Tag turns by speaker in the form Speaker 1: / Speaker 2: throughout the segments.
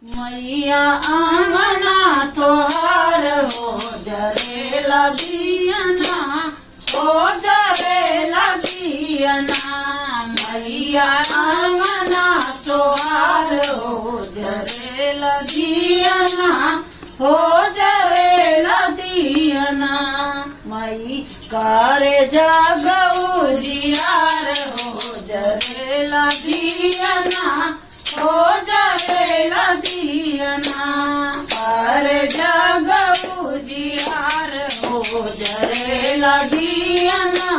Speaker 1: मैया आंगना तोहार हो जरेला दियना, हो जरेला दियना। मैया आंगना तोहार हो जरेला दियना, हो जरेला दियना। मई करे जग उजियार हो जरेला दियना, हो जरेला दियना। अरे जग उजियार हो जरेला दियना,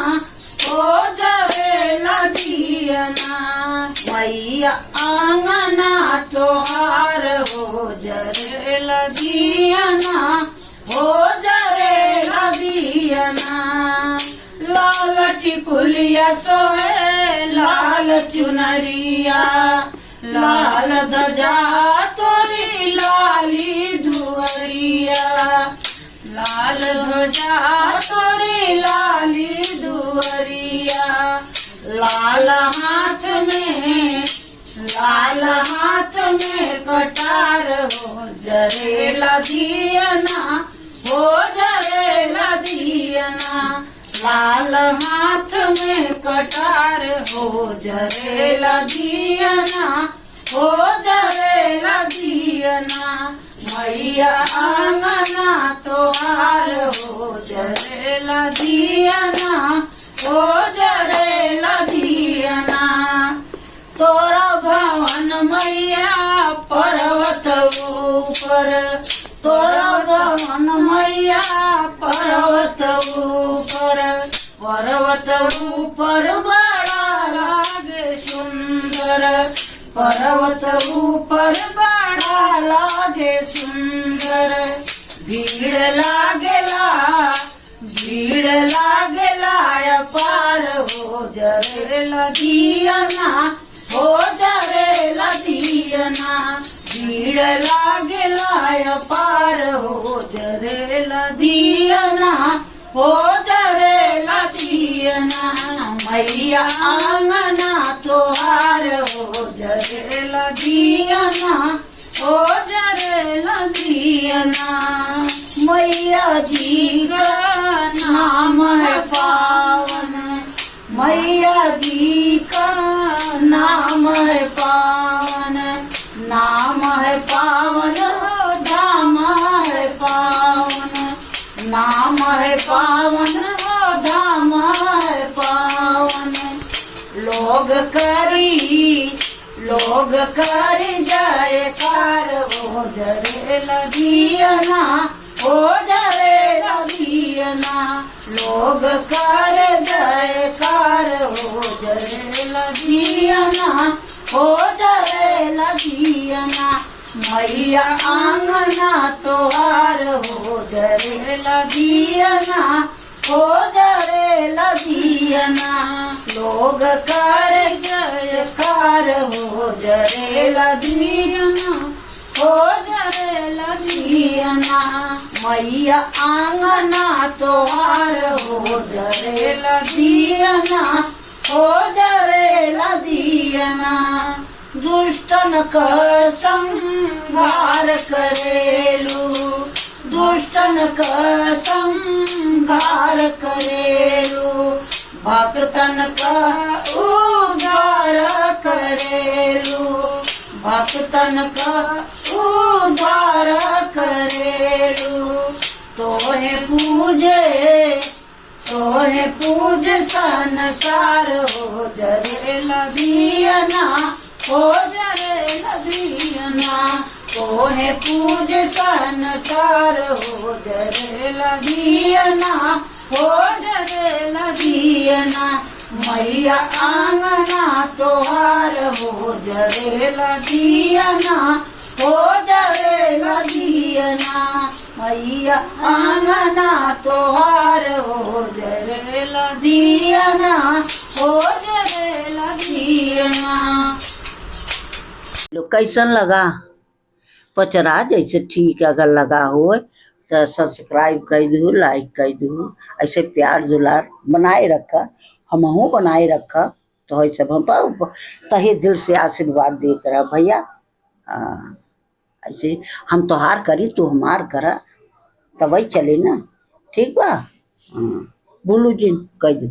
Speaker 1: हो जरेला दियना। मैया आंगना तोहार हो जरेला दियना, हो जरेला दियना। लाल टिकुलिया सोहे लाल चुनरिया, लाल ध्वजा तोरी लाली दुअरिया, लाल ध्वजा तोरी लाली दुअरिया। लाल हाथ में कटार हो जरेला दियना, हो जरेला दियना। लाल हाथ में कटार हो जरेला दियना, हो जरेला दियना। मैया आंगना तोहार हो जरेला दियना, हो जरेला दियना। तोरा भवन मैया पर्वत ऊपर, तोरा भवन मैया पर्वत ऊपर, पर्वत ऊपर बड़ा लागे सुंदर, पर्वत ऊपर बड़ा लागे सुंदर। भीड़ लागेला अपार हो जरेला दियना, हो जरेला दियना। भीड़ लागेला अपार हो जरेला दियना, हो जरेला दियना। मैया आंगना तोहार हो जरेला दियना, हो जरेला दियना। मैया जी का नाम है पावन, मैया जी का नाम है पावन, नाम है पावन हो धाम है पावन, नाम है पावन हो धाम है पावन। लोग करी जयकार हो जरेला दियना, हो जरेला दियना। लोग कर जयकार हो जरेला दियना, हो जरेला दियना। मैया आंगना तोहार हो जरेला दियना, हो जरेला दियना। लोग कर जयकार हो जरेला दियना, हो जरेला दियना। मैया आंगना तोहार हो जरेला दियना, हो जरेला दियना। दुष्टन का संहार करेलू, दुष्टन का संहार करेलू। भक्तन का उद्धार करेलू, भक्तन का उद्धार करेलू। तोहे पूजे संसार हो जरेला दियना, हो जरेला दियना। तोहे पूज संसार हो जरेला दियना, हो जरेला दियना। मैया आंगना तोहार हो जरेला दियना, हो जरेला दियना। मैया आंगना तोहार हो जरेला दियना, हो जरेला दियना। लो कैसन लगा पचरा? जैसे ठीक अगर लगा हो तो सब्सक्राइब कर दू, लाइक कर दू। ऐसे प्यार दुलार बनाए रखा, हमहू बनाए रखा। तो सब हम तहे दिल से आशीर्वाद देते रह भैया। ऐसे हम तोहार करी तू हमार करा, तब चले ना। ठीक बा। हाँ, बोलू जी कह दू।